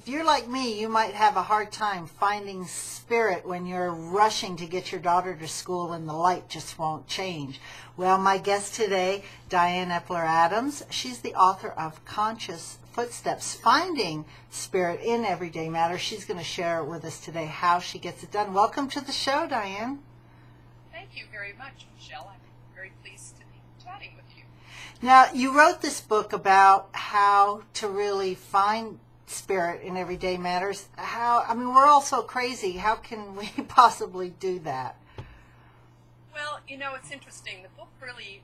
If you're like me, you might have a hard time finding spirit when you're rushing to get your daughter to school and the light just won't change. Well, my guest today, Diann Eppler Adams, she's the author of Conscious Footsteps, Finding Spirit in Everyday Matters. She's going to share with us today how she gets it done. Welcome to the show, Diann. Thank you very much, Michelle. I'm very pleased to be chatting with you. Now, you wrote this book about how to really find spirit in everyday matters. We're all so crazy. How can we possibly do that? Well, it's interesting. The book really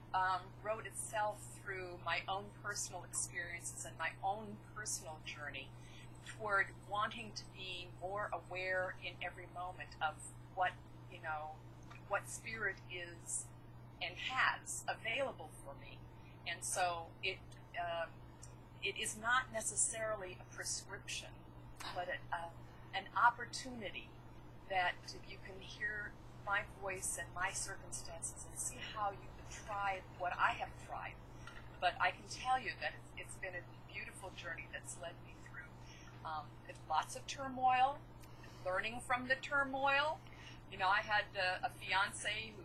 wrote itself through my own personal experiences and my own personal journey toward wanting to be more aware in every moment of what spirit is and has available for me. And so it is not necessarily a prescription, but an opportunity that you can hear my voice and my circumstances and see how you can try what I have tried. But I can tell you that it's been a beautiful journey that's led me through lots of turmoil, learning from the turmoil. I had a fiance who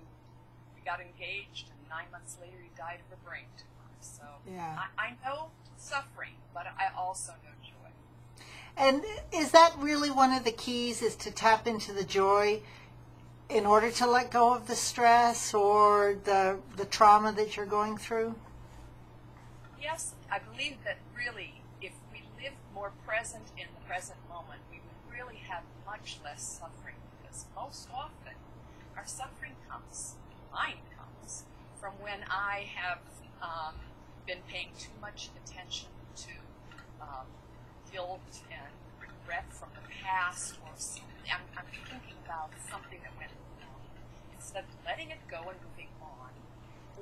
we got engaged, and 9 months later he died of a brain tumor. So yeah. I know suffering, but I also know joy. And is that really one of the keys, is to tap into the joy in order to let go of the stress or the trauma that you're going through? Yes, I believe that really if we lived more present in the present moment, we would really have much less suffering, because most often our suffering mine comes from when I have been paying too much attention to guilt and regret from the past, or I'm thinking about something that went wrong instead of letting it go and moving on,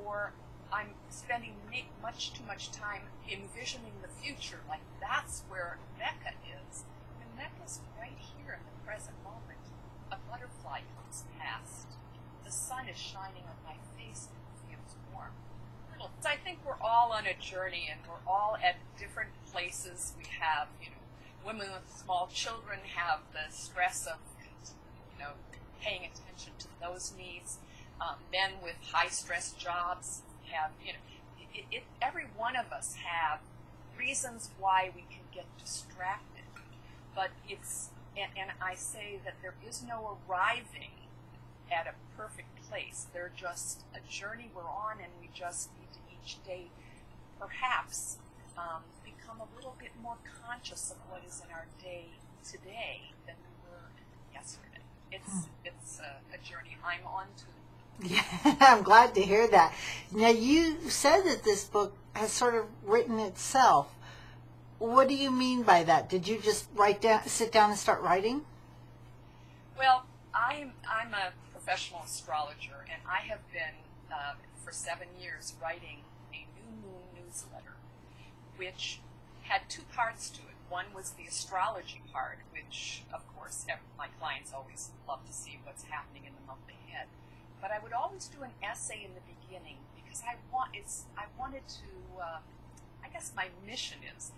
or I'm spending much too much time envisioning the future, like that's where Mecca is. And Mecca's right here in the present moment. A butterfly comes past. The sun is shining on my face and it feels warm. So I think we're all on a journey, and we're all at different places. We have, women with small children have the stress of, paying attention to those needs. Men with high-stress jobs have, every one of us have reasons why we can get distracted. But and I say that there is no arriving at a perfect place. They're just a journey we're on, and we just need to each day perhaps become a little bit more conscious of what is in our day today than we were yesterday. It's a journey I'm on to. Yeah, I'm glad to hear that. Now, you said that this book has sort of written itself. What do you mean by that? Did you just sit down and start writing? Well, I'm a professional astrologer, and I have been for 7 years writing a new moon newsletter, which had two parts to it. One was the astrology part, which, of course, my clients always love to see what's happening in the month ahead. But I would always do an essay in the beginning, because I wanted to, I guess my mission is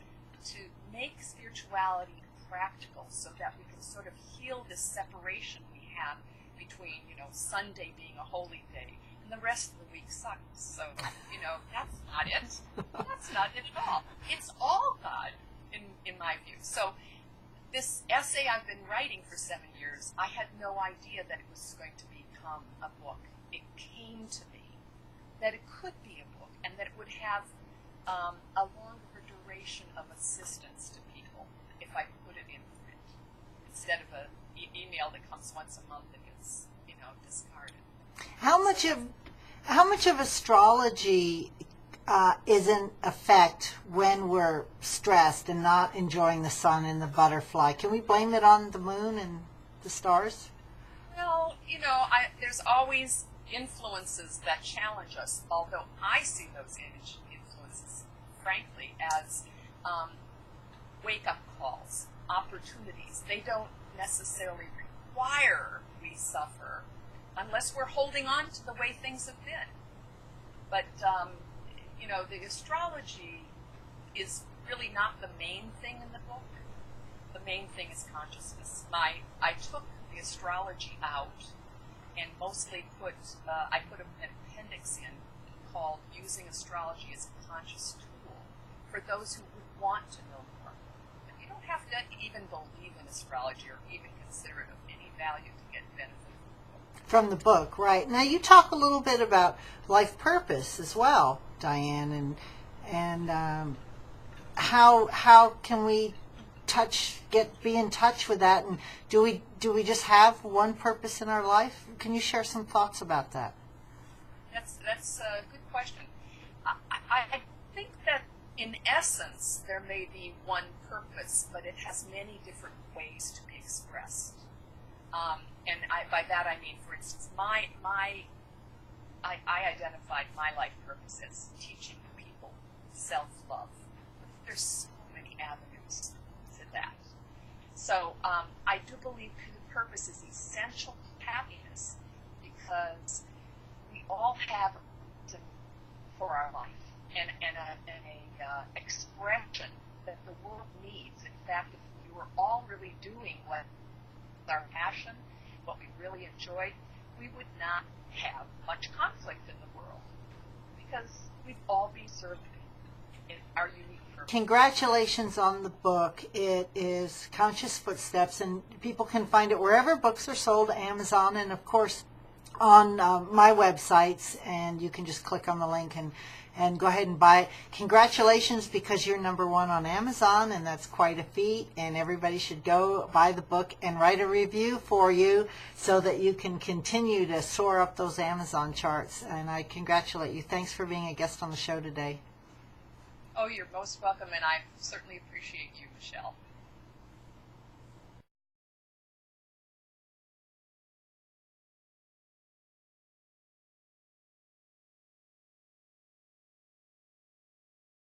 to make spirituality practical, so that we can sort of heal this separation we have between, Sunday being a holy day and the rest of the week sucks. So, that's not it. That's not it at all. It's all God, in my view. So this essay I've been writing for 7 years, I had no idea that it was going to become a book. It came to me that it could be a book, and that it would have a longer duration of assistance to people if I put it in print, instead of an email that comes once a month that gets, discarded. How much of astrology is in effect when we're stressed and not enjoying the sun and the butterfly? Can we blame it on the moon and the stars? Well, there's always influences that challenge us, although I see those influences, frankly, as wake-up calls, opportunities. They don't necessarily require we suffer unless we're holding on to the way things have been. But, the astrology is really not the main thing in the book. the main thing is consciousness. I took the astrology out and mostly I put an appendix in called Using Astrology as a Conscious Tool for those who would want to know more. And you don't have to even believe in astrology or even consider it of any value to get benefit from the book, right? Now you talk a little bit about life purpose as well, Diann, and how can we be in touch with that, and do we just have one purpose in our life? Can you share some thoughts about that? That's a good question. I think that in essence there may be one purpose, but it has many different ways to be expressed. And by that I mean, for instance, I identified my life purpose as teaching people self-love. There's so many avenues to that. So I do believe purpose is essential to happiness, because we all have a reason for our life and a expression that the world needs. In fact, if we were all really doing what our passion, what we really enjoyed, we would not have much conflict in the world, because we'd all be served in our unique purpose. Congratulations on the book. It is Conscious Footsteps, and people can find it wherever books are sold, Amazon, and of course on my websites, and you can just click on the link and go ahead and buy it. Congratulations, because you're #1 on Amazon, and that's quite a feat, and everybody should go buy the book and write a review for you so that you can continue to soar up those Amazon charts. And I congratulate you. Thanks for being a guest on the show today. Oh, you're most welcome, and I certainly appreciate you, Michelle.